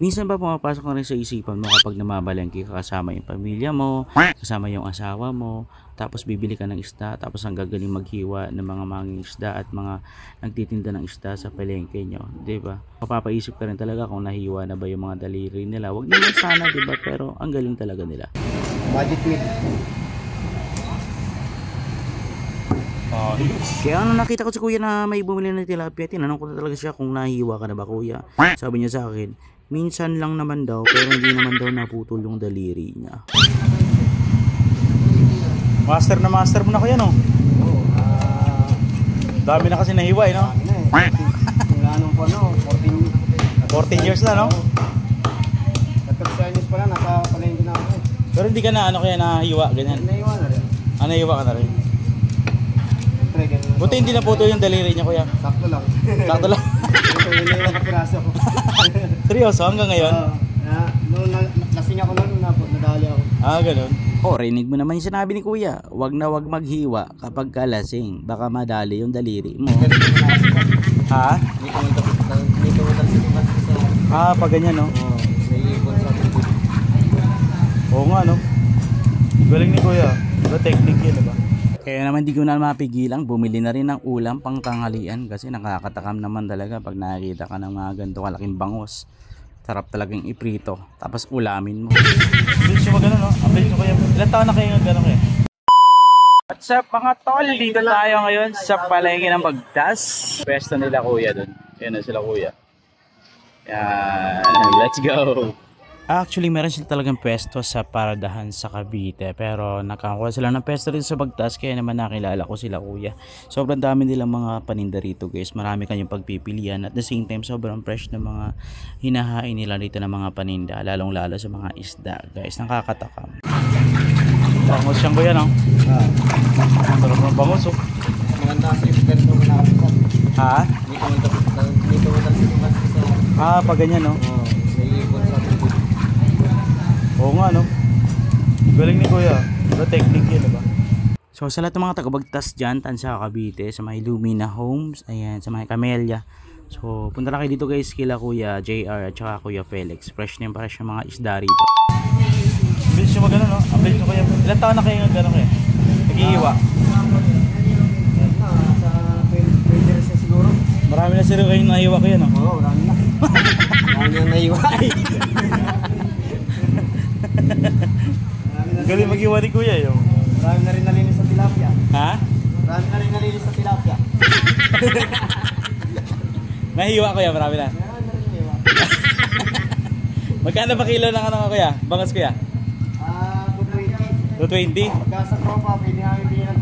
Minsan ba pumapasok na rin sa isipan mo kapag namamalengke ka kasama yung pamilya mo, kasama yung asawa mo, tapos bibili ka ng isda, tapos ang gagaling maghiwa ng mga manging isda at mga nagtitinda ng isda sa palengke nyo, di ba? Mapapaisip ka rin talaga kung nahiwa na ba yung mga daliri nila. Wag naman sana, di ba? Pero ang galing talaga nila. Magic meat. Kaya ano, nakita ko si kuya na may bumili ng tilapia, tinanong ko na talaga siya kung nahiwa ka na ba kuya. Sabi niya sa akin, minsan lang naman daw, pero hindi naman daw naputol yung daliri niya. Master na master mo na kuya, no? Oo. Dami na kasi nahiwa, no? Mula nung po, 14 years na, no? Years pa lang, nasa palengke na ako. Pero hindi ka na ano kaya nahiwa, ganyan? Naiwan na rin. Nahiwa ka na rin? Siyempre, Buti hindi naputol yung daliri niya kuya. sakto lang. Sakto lang. Naiwan ka piraso ko. Seryoso, hanggang ngayon? Noon lasing ako noon, nadali ako. Ganun. Rinig mo naman yung sinabi ni kuya. Wag na wag maghiwa kapag kalasing. Baka madali yung daliri mo. Ha? Pag ganyan, no? Oo, naiipon sa tubig. Oo nga, no? Galing ni kuya. Diba technique yun, diba? Kaya naman di ko na mapigilang bumili na rin ng ulam pang tanghalian kasi nakakatakam naman talaga pag nakikita ka ng mga ganito kalaking bangus. Sarap talagang iprito tapos ulamin mo. Bilis yung magano, no? Bilis yung kaya. Ilan taon na kayo gano'n kayo? What's up mga tol? Dito tayo ngayon sa palengke ng Bagtas. Pwesto nila kuya dun. Yan na sila kuya. Yan. Let's go! Actually, meron sila talagang pwesto sa Paradahan sa Cavite. Pero nakakuha sila ng pwesto rin sa Bagtas. Kaya naman nakilala ko sila kuya. Sobrang dami nilang mga paninda rito guys. Marami kanyang pagpipilian. At the same time, sobrang fresh na mga hinahain nila dito ng mga paninda. Lalong lalo sa mga isda guys. Nakakatakam. Bangus siyang kuya, no? Sarap ng bangus, oh. Maganda kasi yung ganito na nakapasok. Ha? Dito mo sa Pag ganyan, no? Oo, naiipon sa tubig. Oo nga, no? Galing ni kuya. Diba technique yun, diba? So sa lahat ng mga taga-Bagtas dyan, Tansa, Cavite, sa mga Lumina Homes, ayan, sa mga Camellia. So punta na kayo dito guys, kila kuya JR at saka kuya Felix. Fresh na yung fresh yung mga isda rito. Bilis yung magano, no? Bilis yung kuya. Ilan taon na kayo gano'n kayo? Nag-iiwa? Sa 20 years na siguro. Marami na sila kayong naiiwa kayo, no? Oo, marami na. Marami na naiiwa. Galing mag-iwa ni kuya yun. Marami na rin nalinis sa tilapia. Ha? Marami na rin nalinis sa tilapia. Nahiwa kuya, marami na. Marami na rin naiiwa. Magkano ba kilo ng ano kuya? Bangas kuya? 220. 220? Pagka sa tropa, pwede namin bigyan ng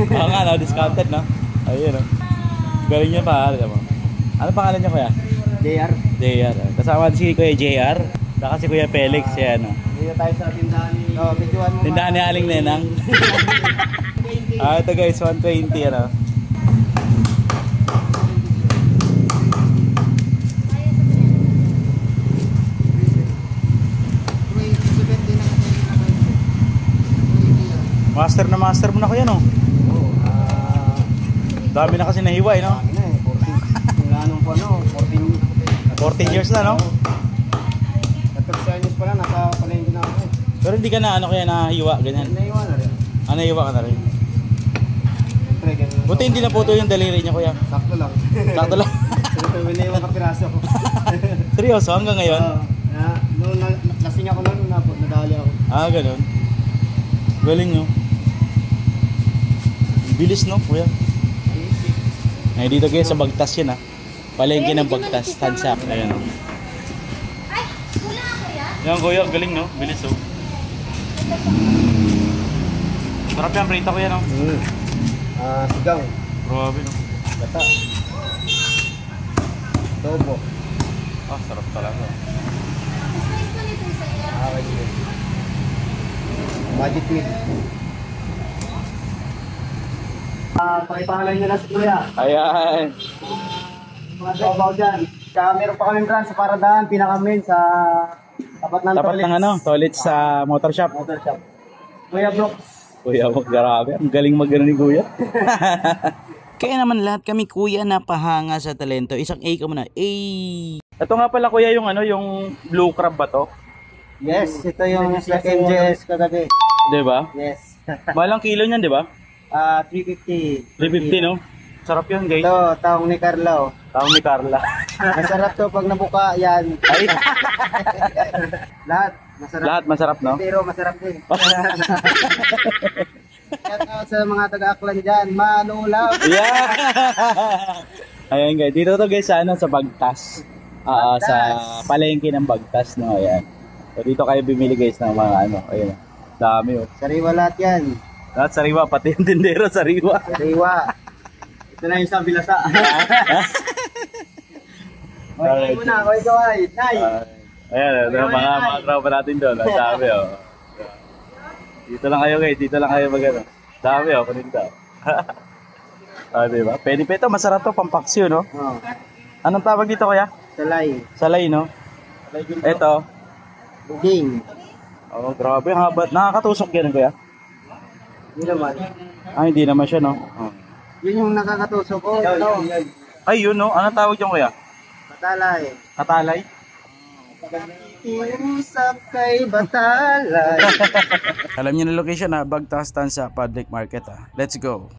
200. Oo nga, no? Discounted, no? Ayun, no? Galing niya pa, alam mo. Ano pangalan niya kuya? JR. JR. Kasama si kuya JR. Saka si kuya Felix, yan, no? Dito tayo sa tindahan ni... Videoan mo. Tindahan ni Aling Nenang. Ito guys, 120, ano? Master na master mo na kuya, no? Oo. Dami na kasi nahiwa, no? Dami na eh. 14. Mula nung po, 14 years na, no? 14 years pa lang, nasa palengke na ako. Pero hindi ka na ano kaya nahiwa, ganyan? Naiwan na rin. Nahiwa ka na rin? Siyempre, ganun. Buti hindi naputol yung daliri niya kuya. Sakto lang. Sakto lang. Siyempre, naiwan ka piraso ko. Seryoso, hanggang ngayon? Noon lasing ako noon, nadali ako. Ganun. Galing, no? Bilis, no, kuya? Ay, dito guys, sa Bagtas yun, ha? Palengke ng Bagtas, Tansa. Ayan, no? Ay, wala ako ya? Yan, kuya, galing, no? Bilis, oh. Sarap yan, prita ko yan, no? Sigaw. Grabe, no? Gata. Tobo. Sarap talaga. Space ko nito sa iyo. Okay, sige. Magic meat. Pakipangalan nyo na si Kuya. Ayan. Mga trabaho dyan. Kaya meron pa kami brand sa Paradahan, pinaka-main sa tapat ng Tapat ng ano, toilet sa motor shop. Motor shop. Kuya Brooks. Kuya, grabe. Ang galing mag-ano ni kuya. Kaya naman lahat kami kuya napahanga sa talento. Isang A ka muna. A. Ito nga pala kuya yung ano, yung blue crab ba to? Yes, ito yung sa MJS kagabi. Di ba? Yes. Malang kilo niyan, di ba? 350. 350 no? Sarap yun guys. Ito, taong ni Carlo. Tawag ni Carla. Masarap to pag nabuka yan. Ay, Lahat, masarap. lahat masarap no? Pero masarap din. Shout out sa mga taga-Aklan dyan, manulaw. Yeah! Ayan guys, dito to guys sa ano, sa Bagtas. Sa palengke ng Bagtas no, ayan. So dito kayo bimili guys ng mga ano, ayun. Dami oh. Sariwa lahat yan. Lahat sariwa, pati yung tindero sariwa. Sariwa. Ito na yung sa Bilasa. Okay, muna. Okay, kaway. Nay. Ayan, mga tropa natin doon. Ang dami oh. Dito lang kayo guys, dito lang kayo magano. Dami oh, paninda. Diba? Pwede pa ito, masarap to, pampaksyo no? Oh, Anong tawag dito kuya? salay. Salay no? Ito. Buging. Oh, grabe, haba. Nakakatusok yan kuya? Hindi naman. Hindi naman siya no? Oh. Yun yung nakakatusok ko. Ito. Ay, yun no? Anong tawag yung kuya? Batalay. Katalay? Iusap kay Batalay. Alam niyo na location na Bagtas Tansa Public Market. Let's go.